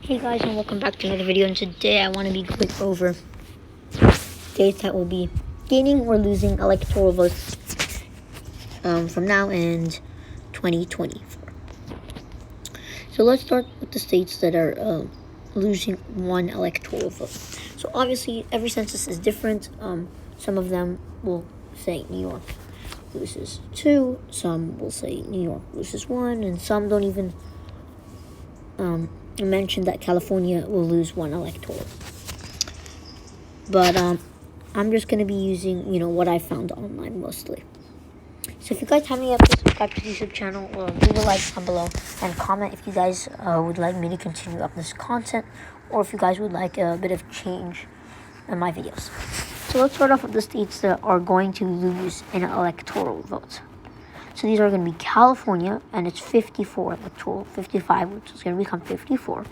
Hey guys, and welcome back to another video, and today I want to be going over states that will be gaining or losing electoral votes from now and 2024. So let's start with the states that are losing one electoral vote. So obviously every census is different. Some of them will say New York loses 2, some will say New York loses 1, and some don't even mentioned that California will lose 1 electoral. But I'm just going to be using, what I found online mostly. So if you guys haven't yet, please subscribe to the YouTube channel, leave a like down below, and comment if you guys would like me to continue up this content, or if you guys would like a bit of change in my videos. So let's start off with the states that are going to lose an electoral vote. So these are going to be California, and it's 54 electoral, 55, which is going to become 54.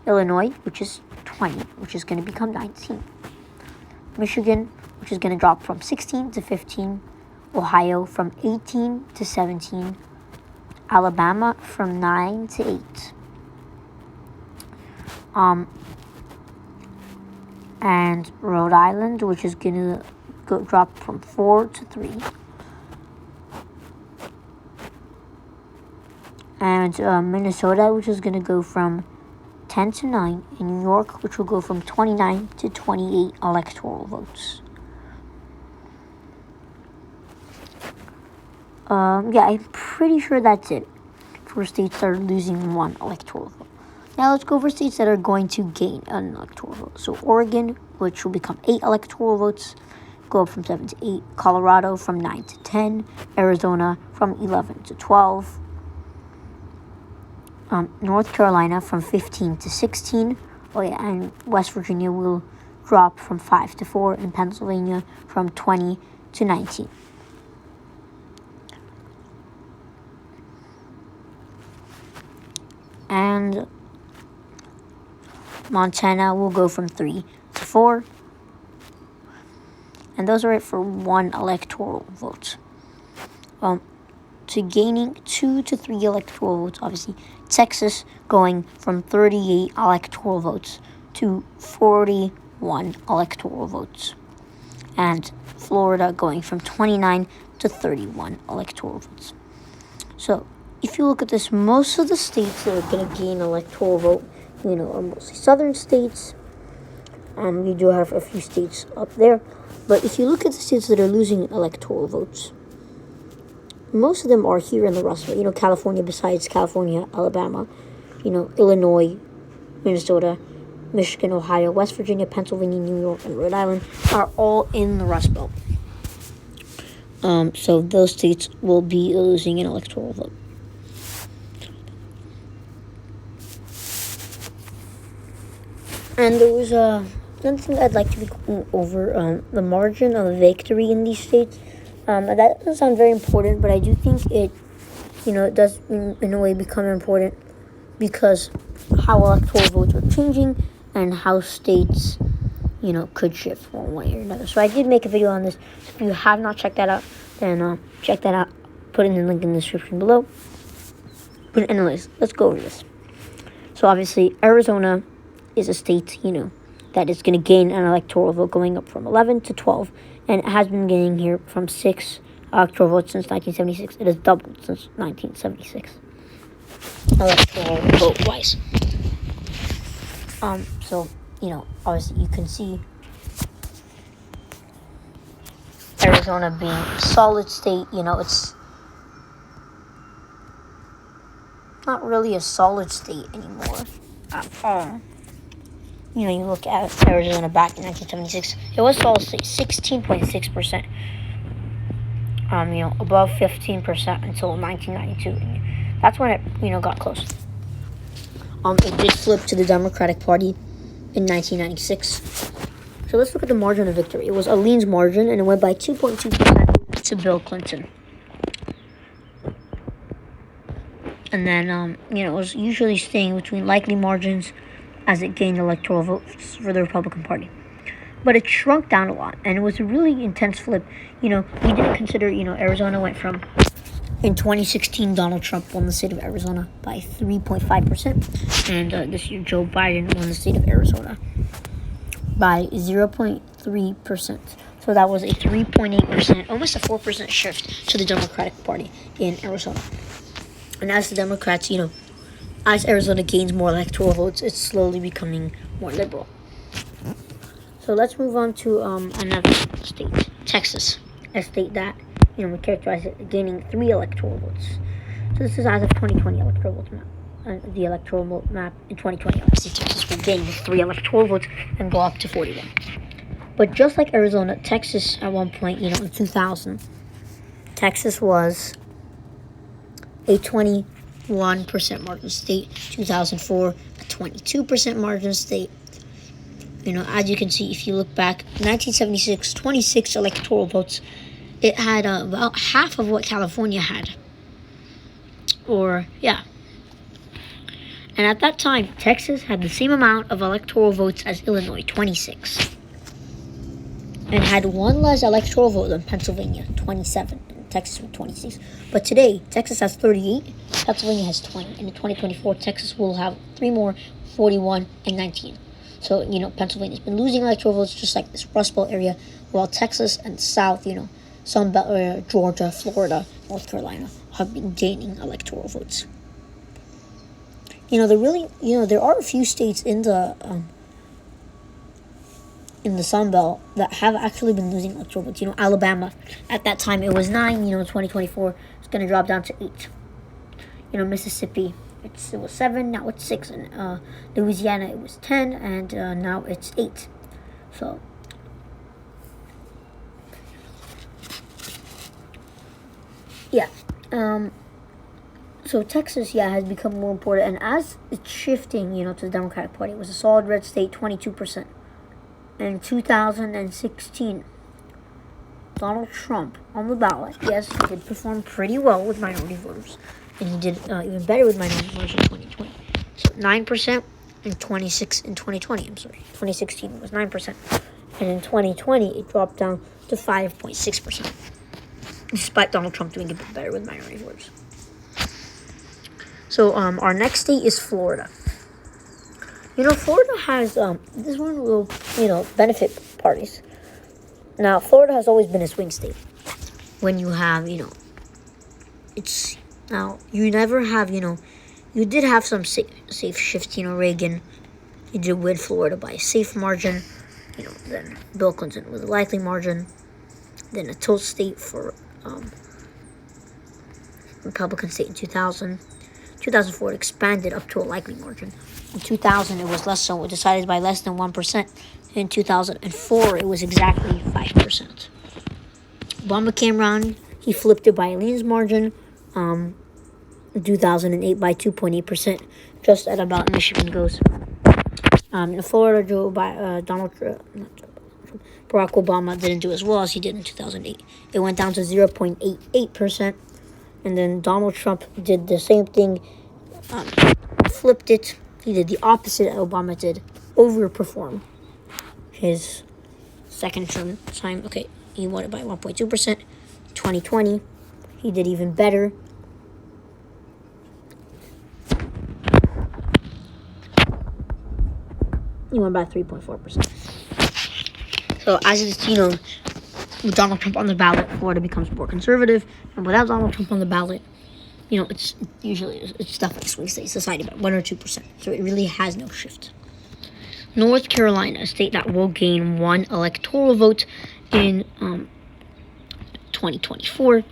Illinois, which is 20, which is going to become 19. Michigan, which is going to drop from 16 to 15. Ohio, from 18 to 17. Alabama, from 9 to 8. And Rhode Island, which is going to drop from 4 to 3. And Minnesota, which is going to go from 10 to 9, and New York, which will go from 29 to 28 electoral votes. Yeah, I'm pretty sure that's it for states that are losing 1 electoral vote. Now let's go over states that are going to gain an electoral vote. So Oregon, which will become 8 electoral votes, go up from 7 to 8. Colorado from 9 to 10. Arizona from 11 to 12. North Carolina from 15 to 16. Oh yeah, and West Virginia will drop from 5 to 4, and Pennsylvania from 20 to 19. And Montana will go from 3 to 4. And those are it for 1 electoral vote. To gaining 2 to 3 electoral votes, obviously. Texas going from 38 electoral votes to 41 electoral votes. And Florida going from 29 to 31 electoral votes. So, if you look at this, most of the states that are going to gain electoral vote, are mostly southern states. And we do have a few states up there. But if you look at the states that are losing electoral votes, most of them are here in the Rust Belt. California, besides California, Alabama, Illinois, Minnesota, Michigan, Ohio, West Virginia, Pennsylvania, New York, and Rhode Island are all in the Rust Belt. So those states will be losing an electoral vote. And there was another thing I'd like to be going over, the margin of victory in these states. That doesn't sound very important, but I do think it, it does in a way become important because how electoral votes are changing and how states, could shift one way or another. So I did make a video on this. So if you have not checked that out, then check that out. Put in the link in the description below. But anyways, let's go over this. So obviously, Arizona is a state, that is going to gain an electoral vote going up from 11 to 12. And it has been gaining here from 6 electoral votes since 1976. It has doubled since 1976. Electoral vote-wise. So, obviously you can see Arizona being a solid state. It's not really a solid state anymore at all. You look at Arizona back in 1976, it was solid state, 16.6%. Above 15% until 1992. And that's when it, got close. It did flip to the Democratic Party in 1996. So let's look at the margin of victory. It was Aleen's margin, and it went by 2.2% to Bill Clinton. And then, it was usually staying between likely margins as it gained electoral votes for the Republican Party. But it shrunk down a lot, and it was a really intense flip. We didn't consider, Arizona went from In 2016, Donald Trump won the state of Arizona by 3.5%, and this year Joe Biden won the state of Arizona by 0.3%. So that was a 3.8%, almost a 4% shift to the Democratic Party in Arizona. And as the Democrats, as Arizona gains more electoral votes, it's slowly becoming more liberal. So let's move on to another state, Texas, a state that we characterize it gaining 3 electoral votes. So this is as of 2020 electoral vote map. The electoral vote map in 2020, obviously Texas will gain 3 electoral votes and go up to 41. But just like Arizona, Texas at one point, in 2000, Texas was a 21% margin state. 2004, a 22% margin state. As you can see, if you look back, 1976, 26 electoral votes. It had about half of what California had. And at that time, Texas had the same amount of electoral votes as Illinois, 26. And had one less electoral vote than Pennsylvania, 27. And Texas with 26. But today, Texas has 38, Pennsylvania has 20. And in 2024, Texas will have 3 more, 41 and 19. So, Pennsylvania's been losing electoral votes just like this Rust Belt area, while Texas and the South, some Georgia, Florida, North Carolina have been gaining electoral votes. There are a few states in the Sun Belt that have actually been losing electoral votes. Alabama, at that time it was 9. In 2024, it's going to drop down to 8. Mississippi, it was 7. Now it's 6. And Louisiana, it was 10, and now it's 8. So. Yeah, so Texas, has become more important, and as it's shifting, to the Democratic Party, it was a solid red state, 22%. In 2016, Donald Trump on the ballot, yes, he did perform pretty well with minority voters, and he did even better with minority voters in 2020. So 9% in 2016 it was 9%, and in 2020 it dropped down to 5.6%. Despite Donald Trump doing a bit better with minority voters. So our next state is Florida. Florida has this one will benefit parties. Now Florida has always been a swing state. When you have it's now you never have you did have some safe shifts. Reagan, he did win Florida by a safe margin. Then Bill Clinton with a likely margin. Then a tilt state for Republican state in 2000. 2004 it expanded up to a likely margin. In 2000 it was less so, decided by less than 1%. In 2004 it was exactly 5%. Obama came around, he flipped it by a leans margin. In 2008 by 2.8%, just at about Michigan goes. In Florida, Barack Obama didn't do as well as he did in 2008. It went down to 0.88%. And then Donald Trump did the same thing, flipped it. He did the opposite Obama did, overperform his second term time. Okay, he won it by 1.2%. 2020, he did even better. He won by 3.4%. So as it's, with Donald Trump on the ballot, Florida becomes more conservative, and without Donald Trump on the ballot, it's definitely swing state society about 1 or 2%. So it really has no shift. North Carolina, a state that will gain 1 electoral vote in 2024.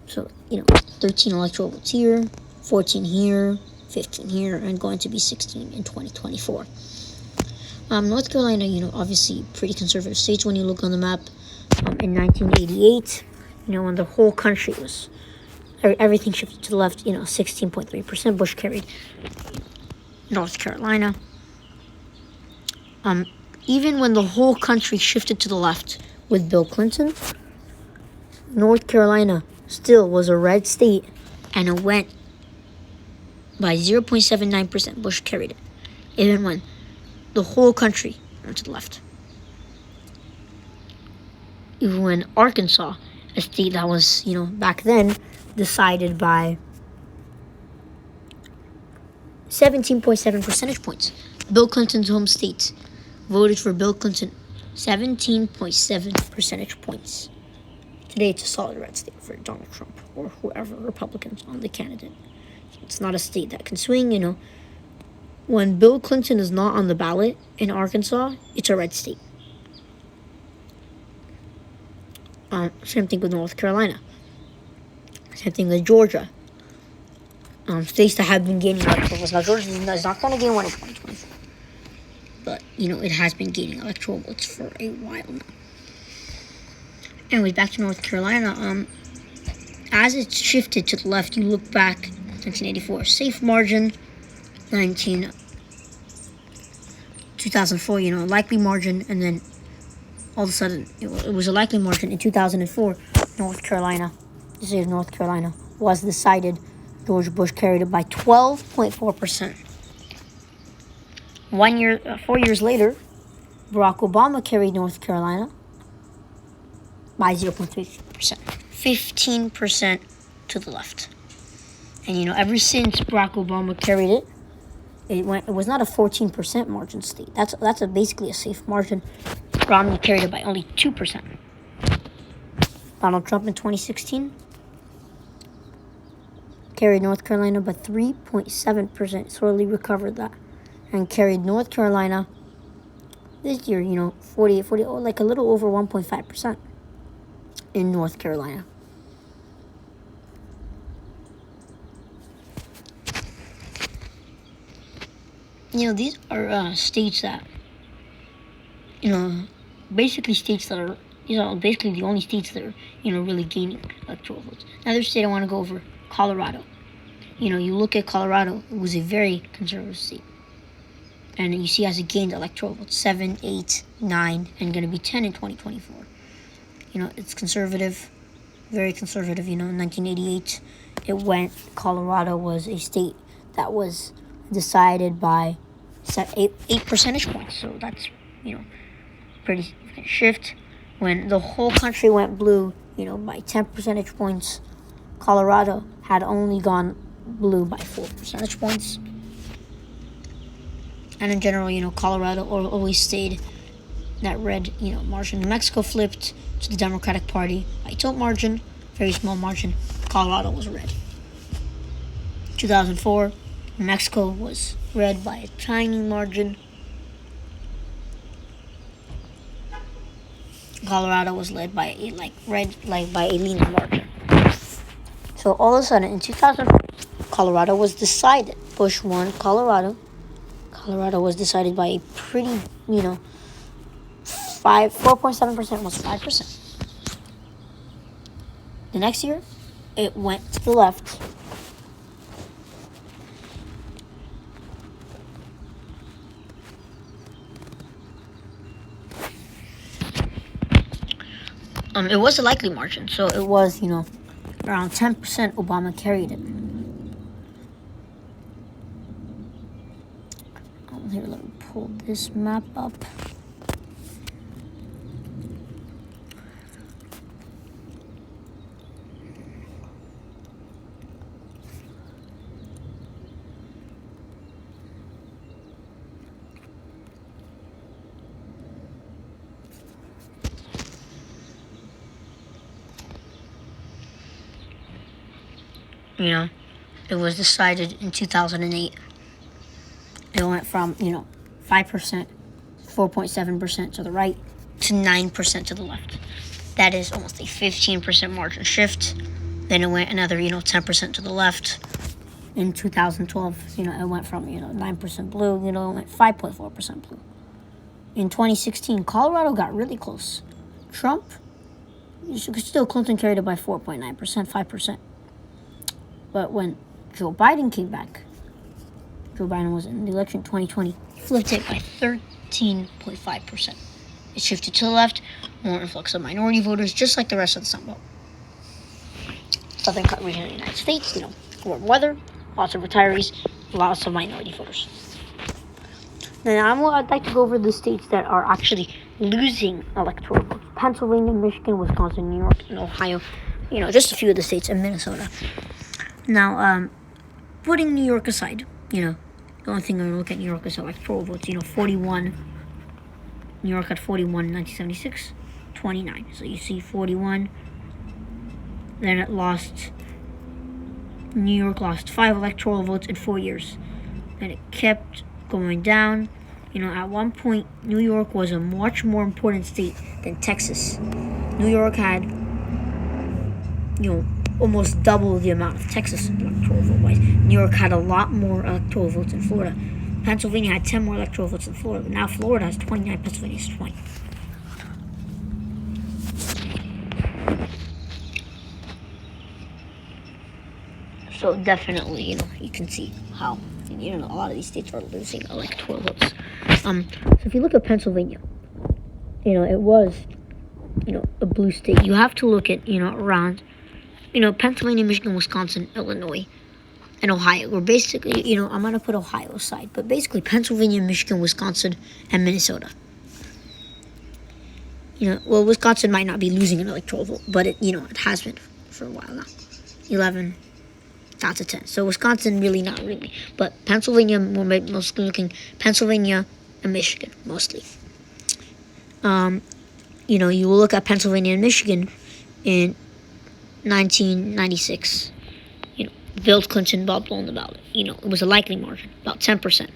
So 13 electoral votes here, 14 here, 15 here, and going to be 16 in 2024. North Carolina, obviously pretty conservative states when you look on the map. In 1988, when the whole country was, everything shifted to the left, 16.3%, Bush carried North Carolina. Even when the whole country shifted to the left with Bill Clinton, North Carolina still was a red state, and it went by 0.79%, Bush carried it, even when the whole country went to the left. Even when Arkansas, a state that was, back then, decided by 17.7 percentage points. Bill Clinton's home state voted for Bill Clinton 17.7 percentage points. Today it's a solid red state for Donald Trump or whoever, Republicans on the candidate. It's not a state that can swing, When Bill Clinton is not on the ballot in Arkansas, it's a red state. Same thing with North Carolina. Same thing with Georgia. States that have been gaining electoral votes. Now, Georgia is not going to gain one in 2024. But, it has been gaining electoral votes for a while now. Anyways, back to North Carolina. As it's shifted to the left, you look back, 1984, safe margin, 2004, likely margin, and then all of a sudden, it was a likely margin in 2004. North Carolina, the state of North Carolina, was decided. George Bush carried it by 12.4%. 4 years later, Barack Obama carried North Carolina by 0.3%. 15% to the left. And, ever since Barack Obama carried it, it was not a 14% margin state. That's basically a safe margin. Romney carried it by only 2%. Donald Trump in 2016 carried North Carolina by 3.7%, sorely recovered that, and carried North Carolina this year, 40, like a little over 1.5% in North Carolina. These are states that, basically states that are, basically the only states that are, really gaining electoral votes. Another state I want to go over, Colorado. You look at Colorado, it was a very conservative state. And you see as it gained electoral votes, 7, 8, 9, and going to be 10 in 2024. It's conservative, very conservative. In 1988, Colorado was a state that was decided by 8 percentage points. So that's, pretty significant shift. When the whole country went blue, by 10 percentage points, Colorado had only gone blue by 4 percentage points. And in general, Colorado always stayed that red, margin. New Mexico flipped to the Democratic Party by tilt margin, very small margin. Colorado was red. 2004, New Mexico was red by a tiny margin. Colorado was led by a by a leaning margin. So all of a sudden, in 2004, Colorado was decided. Bush won Colorado. Colorado was decided by a pretty, 4.7% was 5%. The next year, it went to the left. It was a likely margin, so it was, around 10%. Obama carried it. Here, let me pull this map up. It was decided in 2008. It went from, 5%, 4.7% to the right, to 9% to the left. That is almost a 15% margin shift. Then it went another, 10% to the left. In 2012, it went from, 9% blue, it went 5.4% blue. In 2016, Colorado got really close. Trump, still Clinton carried it by 4.9%, 5%. But when Joe Biden came back, Joe Biden was in the election 2020, he flipped it by 13.5%. It shifted to the left, more influx of minority voters, just like the rest of the Sun Belt. Southern region of the United States, warm weather, lots of retirees, lots of minority voters. Now, I'd like to go over the states that are actually losing electoral votes. Pennsylvania, Michigan, Wisconsin, New York, and Ohio. just a few of the states and Minnesota. Now, putting New York aside, the only thing I'm going to look at New York is electoral votes. 41. New York had 41 in 1976, 29. So you see 41. Then it lost. New York lost 5 electoral votes in 4 years. Then it kept going down. At one point, New York was a much more important state than Texas. New York had, almost double the amount of Texas electoral vote-wise. New York had a lot more electoral votes than Florida. Pennsylvania had 10 more electoral votes than Florida. But now Florida has 29, Pennsylvania has 20. So definitely, you can see how, a lot of these states are losing electoral votes. So if you look at Pennsylvania, it was, a blue state. You have to look at, around, Pennsylvania, Michigan, Wisconsin, Illinois, and Ohio. We're basically, I'm going to put Ohio aside, but basically Pennsylvania, Michigan, Wisconsin, and Minnesota. Wisconsin might not be losing an electoral vote, but it has been for a while now. 11 down to 10. So Wisconsin, really not really. But Pennsylvania, we're mostly looking Pennsylvania and Michigan, mostly. You will look at Pennsylvania and Michigan in 1996. Bill Clinton bubble on the ballot. It was a likely margin, about 10%.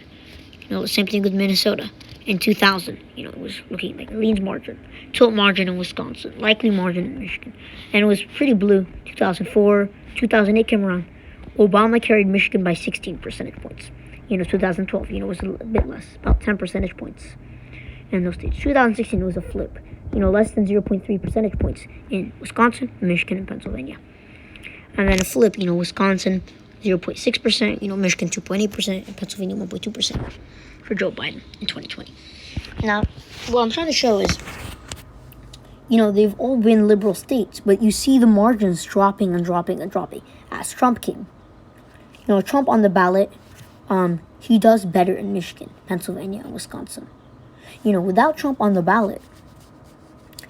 The same thing with Minnesota. In 2000, it was looking like a lean margin, tilt margin in Wisconsin, likely margin in Michigan. And it was pretty blue. 2004, 2008 came around. Obama carried Michigan by 16 percentage points. 2012, was a bit less, about 10 percentage points in those states. 2016, it was a flip. Less than 0.3 percentage points in Wisconsin, Michigan, and Pennsylvania. And then a flip, Wisconsin 0.6%, Michigan 2.8%, and Pennsylvania 1.2% for Joe Biden in 2020. Now, what I'm trying to show is, they've all been liberal states, but you see the margins dropping and dropping and dropping as Trump came. Trump on the ballot, he does better in Michigan, Pennsylvania, and Wisconsin. Without Trump on the ballot,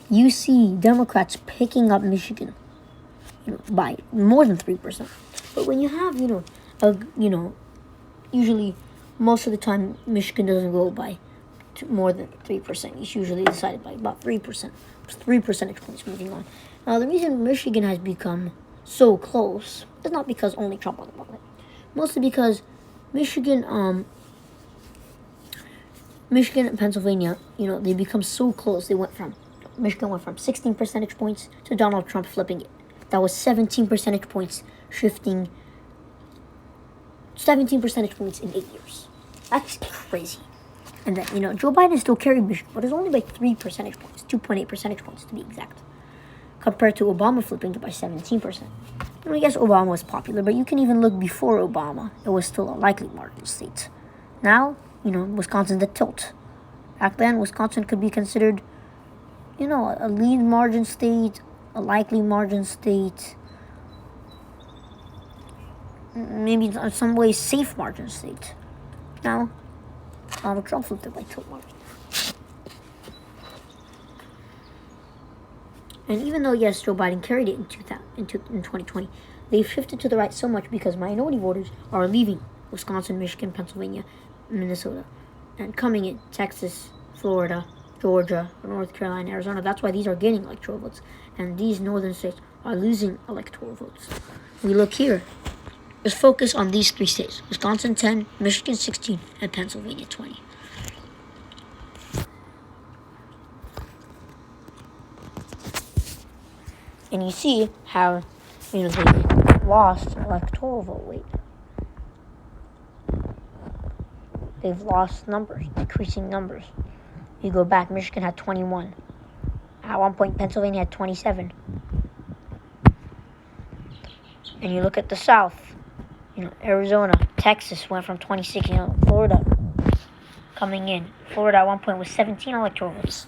you see Democrats picking up Michigan, by more than 3%. But when you have, usually most of the time Michigan doesn't go by more than 3%. It's usually decided by about 3%. 3 percentage points moving on. Now, the reason Michigan has become so close is not because only Trump on the ballot. Mostly because Michigan and Pennsylvania, they become so close. Michigan went from 16 percentage points to Donald Trump flipping it. That was 17 percentage points shifting. 17 percentage points in 8 years. That's crazy. And then, Joe Biden still carried Michigan, but it's only by 3 percentage points, 2.8 percentage points to be exact, compared to Obama flipping it by 17%. I guess Obama was popular, but you can even look before Obama. It was still a likely margin state. Now, Wisconsin's the tilt. Back then, Wisconsin could be considered, a lean margin state, a likely margin state, maybe in some ways safe margin state. Now, Donald Trump flipped it by tilt margin. And even though, yes, Joe Biden carried it in 2020, they've shifted to the right so much because minority voters are leaving Wisconsin, Michigan, Pennsylvania, Minnesota, and coming in Texas, Florida, Georgia, North Carolina, Arizona. That's why these are gaining electoral votes. And these northern states are losing electoral votes. We look here. Let's focus on these 3 states. Wisconsin 10, Michigan 16, and Pennsylvania 20. And you see how, they lost electoral vote weight. They've lost numbers, decreasing numbers. You go back, Michigan had 21. At one point, Pennsylvania had 27. And you look at the South, Arizona, Texas went from 26, Florida coming in. Florida at one point was 17 electoral votes.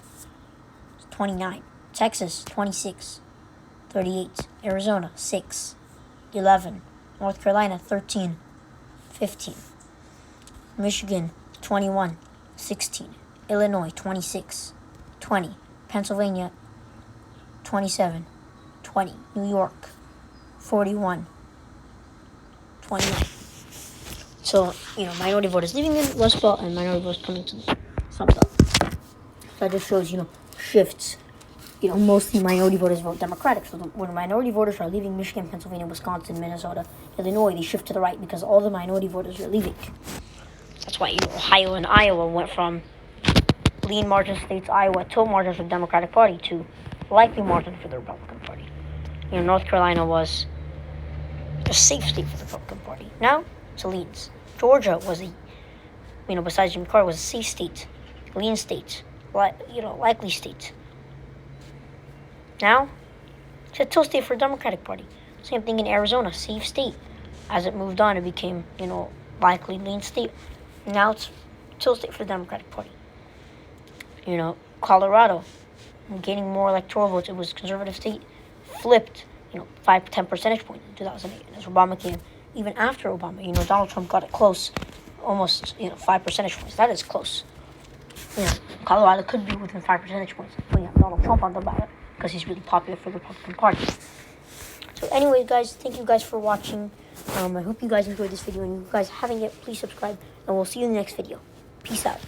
It's 29. Texas, 26. 38. Arizona, 6. 11. North Carolina, 13. 15. Michigan, 21. 16. Illinois, 26. 20. Pennsylvania, 27. 20. New York, 41, 29. So, minority voters leaving in Rust Belt and minority voters coming to the Sun Belt. That just shows, shifts. Mostly minority voters vote Democratic. So when minority voters are leaving Michigan, Pennsylvania, Wisconsin, Minnesota, Illinois, they shift to the right because all the minority voters are leaving. That's why, Ohio and Iowa went from lean margin states, Iowa, tilt margins for the Democratic Party to likely margin for the Republican Party. North Carolina was a safe state for the Republican Party. Now, it's a leans. Georgia was besides Jimmy Carter, was a safe state, lean state, likely state. Now, it's a tilt state for the Democratic Party. Same thing in Arizona, safe state. As it moved on, it became, likely lean state. Now it's tilt state for the Democratic Party. Colorado, gaining more electoral votes. It was conservative state, flipped, 5-10 percentage points in 2008. As Obama came, even after Obama, Donald Trump got it close, almost, 5 percentage points. That is close. Colorado could be within 5 percentage points when you have Donald Trump on the ballot because he's really popular for the Republican Party. So anyways, guys, thank you guys for watching. I hope you guys enjoyed this video, and if you guys haven't yet, please subscribe, and we'll see you in the next video. Peace out.